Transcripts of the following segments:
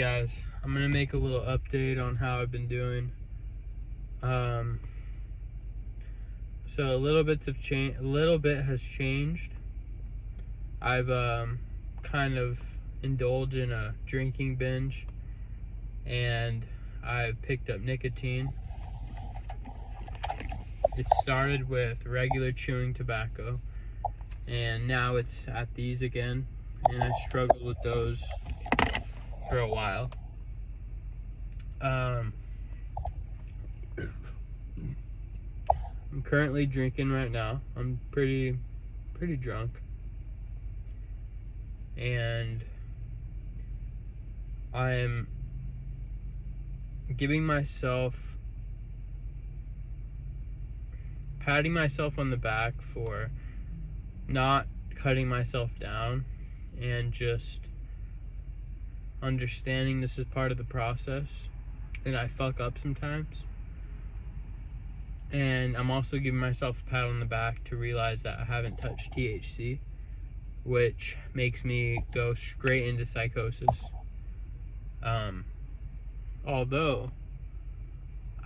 Guys, I'm gonna make a little update on how I've been doing. So a little bit has changed. I've kind of indulged in a drinking binge, and I've picked up nicotine. It started with regular chewing tobacco, and now it's at these again, and I struggled with those for a while. I'm currently drinking right now. I'm pretty drunk, and I'm patting myself on the back for not cutting myself down and just understanding this is part of the process and I fuck up sometimes. And I'm also giving myself a pat on the back to realize that I haven't touched THC, which makes me go straight into psychosis. Although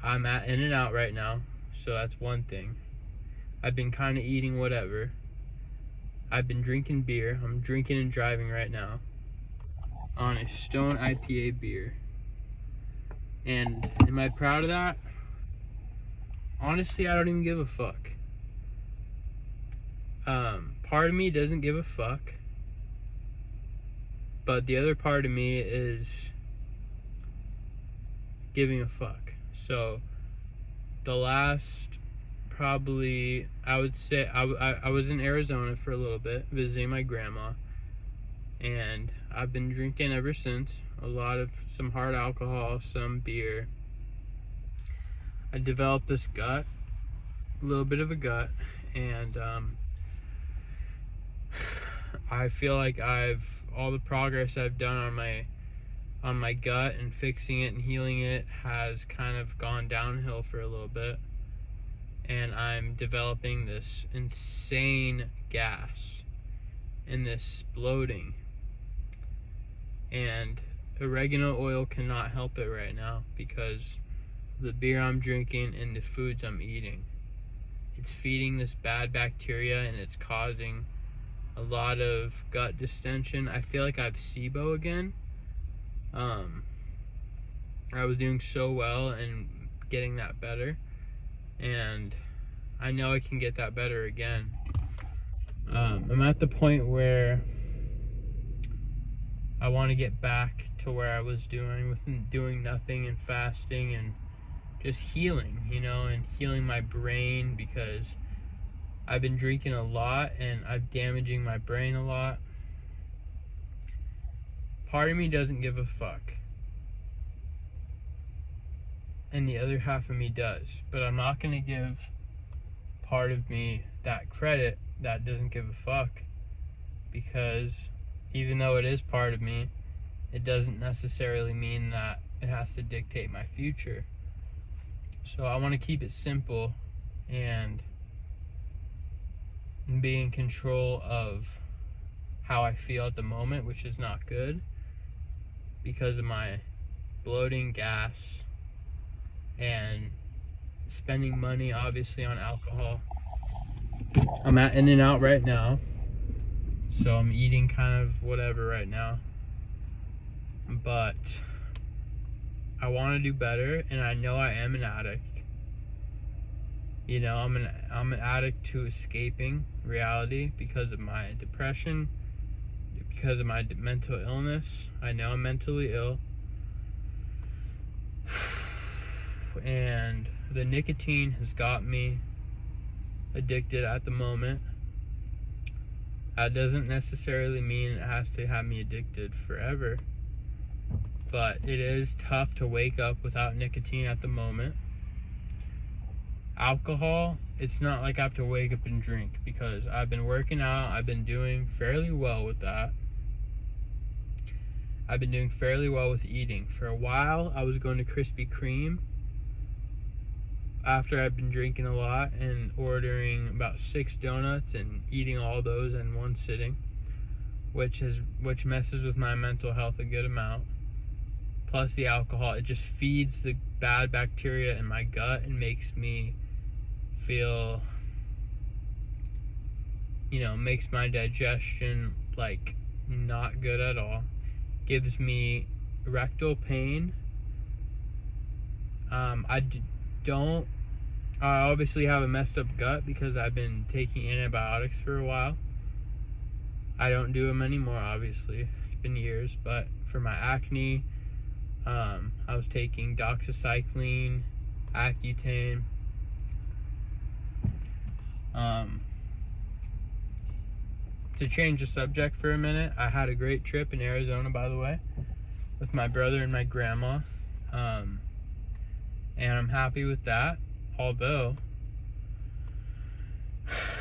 I'm at In-N-Out right now, so that's one thing. I've been kind of eating whatever. I've been drinking beer. I'm drinking and driving right now on a Stone IPA beer. And am I proud of that? Honestly, I don't even give a fuck. Part of me doesn't give a fuck, but the other part of me is giving a fuck. So the last, probably, I would say, I was in Arizona for a little bit visiting my grandma, and I've been drinking ever since. Some hard alcohol, some beer. I developed this gut, a little bit of a gut, and I feel like all the progress I've done on my gut and fixing it and healing it has kind of gone downhill for a little bit, and I'm developing this insane gas and this bloating, and oregano oil cannot help it right now because the beer I'm drinking and the foods I'm eating. It's feeding this bad bacteria and it's causing a lot of gut distension. I feel like I have SIBO again. I was doing so well and getting that better, and I know I can get that better again. I'm at the point where I want to get back to where I was doing nothing and fasting and just healing, and healing my brain, because I've been drinking a lot and I'm damaging my brain a lot. Part of me doesn't give a fuck, and the other half of me does, but I'm not going to give part of me that credit that doesn't give a fuck, because even though it is part of me, it doesn't necessarily mean that it has to dictate my future. So I want to keep it simple and be in control of how I feel at the moment, which is not good because of my bloating, gas, and spending money obviously on alcohol. I'm at In-N-Out right now, so I'm eating kind of whatever right now, but I want to do better, and I know I am an addict. I'm an addict to escaping reality because of my depression, because of my mental illness. I know I'm mentally ill, and the nicotine has got me addicted at the moment. That doesn't necessarily mean it has to have me addicted forever, but it is tough to wake up without nicotine at the moment. Alcohol, it's not like I have to wake up and drink, because I've been working out. I've been doing fairly well with that. I've been doing fairly well with eating. For a while, I was going to Krispy Kreme after I've been drinking a lot and ordering about 6 donuts and eating all those in one sitting, which messes with my mental health a good amount. plus the alcohol, it just feeds the bad bacteria in my gut and makes me feel, makes my digestion like not good at all. Gives me rectal pain. I obviously have a messed up gut because I've been taking antibiotics for a while. I don't do them anymore, obviously. It's been years, but for my acne, I was taking doxycycline, Accutane. To change the subject for a minute, I had a great trip in Arizona, by the way, with my brother and my grandma. And I'm happy with that, although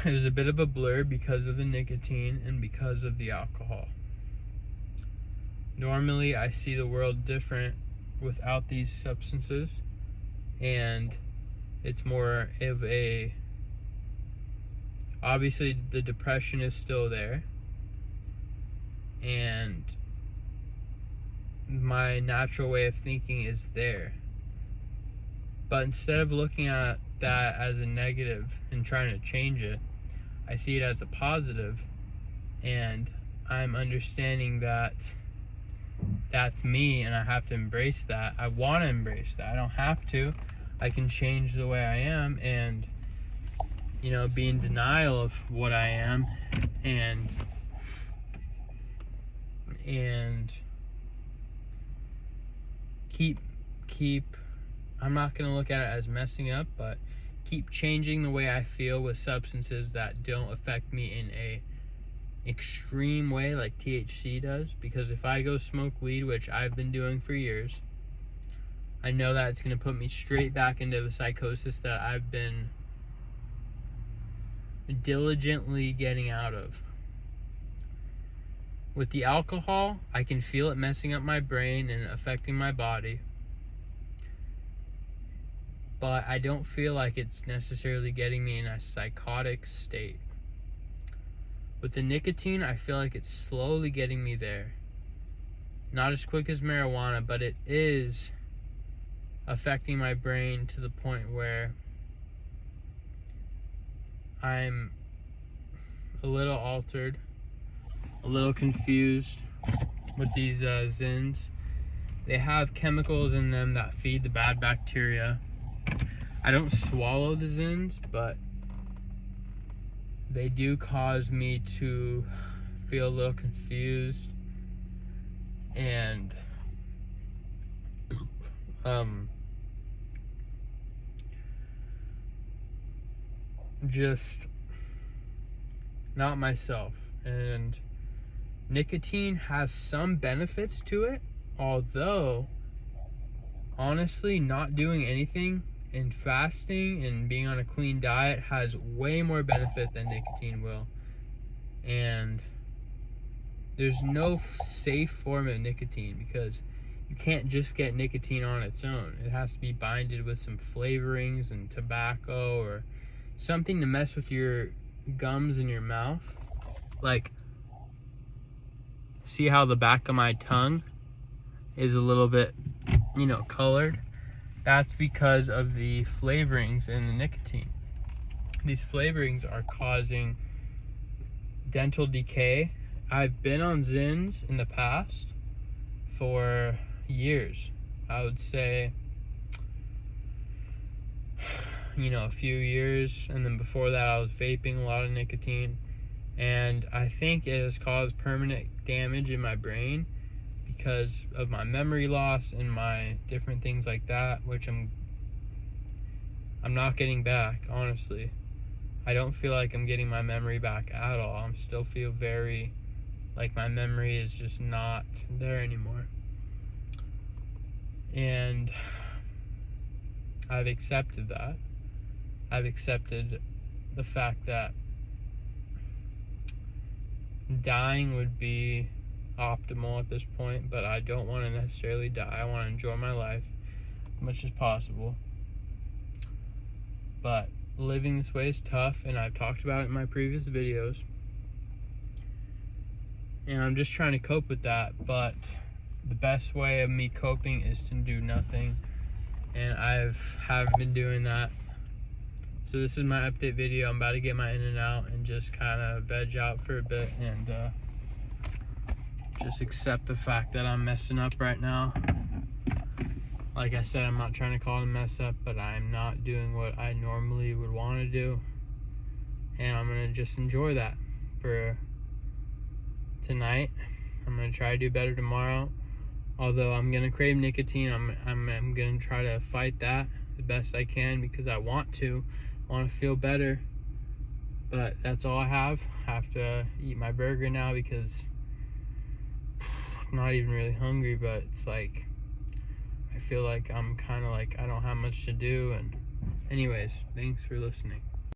it was a bit of a blur because of the nicotine and because of the alcohol. Normally, I see the world different without these substances, and it's more of a, obviously the depression is still there, and my natural way of thinking is there. But instead of looking at that as a negative and trying to change it, I see it as a positive, and I'm understanding that that's me and I have to embrace that. I want to embrace that. I don't have to. I can change the way I am and, be in denial of what I am and keep I'm not going to look at it as messing up, but keep changing the way I feel with substances that don't affect me in a extreme way like THC does. Because if I go smoke weed, which I've been doing for years, I know that it's going to put me straight back into the psychosis that I've been diligently getting out of. With the alcohol, I can feel it messing up my brain and affecting my body, but I don't feel like it's necessarily getting me in a psychotic state. With the nicotine, I feel like it's slowly getting me there. Not as quick as marijuana, but it is affecting my brain to the point where I'm a little altered, a little confused with these Zins. They have chemicals in them that feed the bad bacteria. I don't swallow the Zins, but they do cause me to feel a little confused and just not myself. And nicotine has some benefits to it, although honestly not doing anything and fasting and being on a clean diet has way more benefit than nicotine will. And there's no safe form of nicotine because you can't just get nicotine on its own. It has to be binded with some flavorings and tobacco or something to mess with your gums in your mouth. Like, see how the back of my tongue is a little bit, colored? That's because of the flavorings in the nicotine. These flavorings are causing dental decay. I've been on Zins in the past for years. I would say, a few years. And then before that, I was vaping a lot of nicotine. And I think it has caused permanent damage in my brain because of my memory loss and my different things like that, which I'm not getting back, honestly. I don't feel like I'm getting my memory back at all. I still feel very like my memory is just not there anymore. And I've accepted that. I've accepted the fact that dying would be optimal at this point, but I don't want to necessarily die. I want to enjoy my life as much as possible. But living this way is tough, and I've talked about it in my previous videos. And I'm just trying to cope with that, but the best way of me coping is to do nothing, and haven't been doing that. So this is my update video. I'm about to get my In-N-Out and just kind of veg out for a bit and just accept the fact that I'm messing up right now. Like I said, I'm not trying to call it a mess up, but I'm not doing what I normally would want to do, and I'm gonna just enjoy that for tonight. I'm gonna try to do better tomorrow. Although I'm gonna crave nicotine, I'm gonna try to fight that the best I can because I want to feel better. But that's all I have. I have to eat my burger now because I'm not even really hungry, but it's like I feel like I'm kind of like I don't have much to do. And anyways, thanks for listening.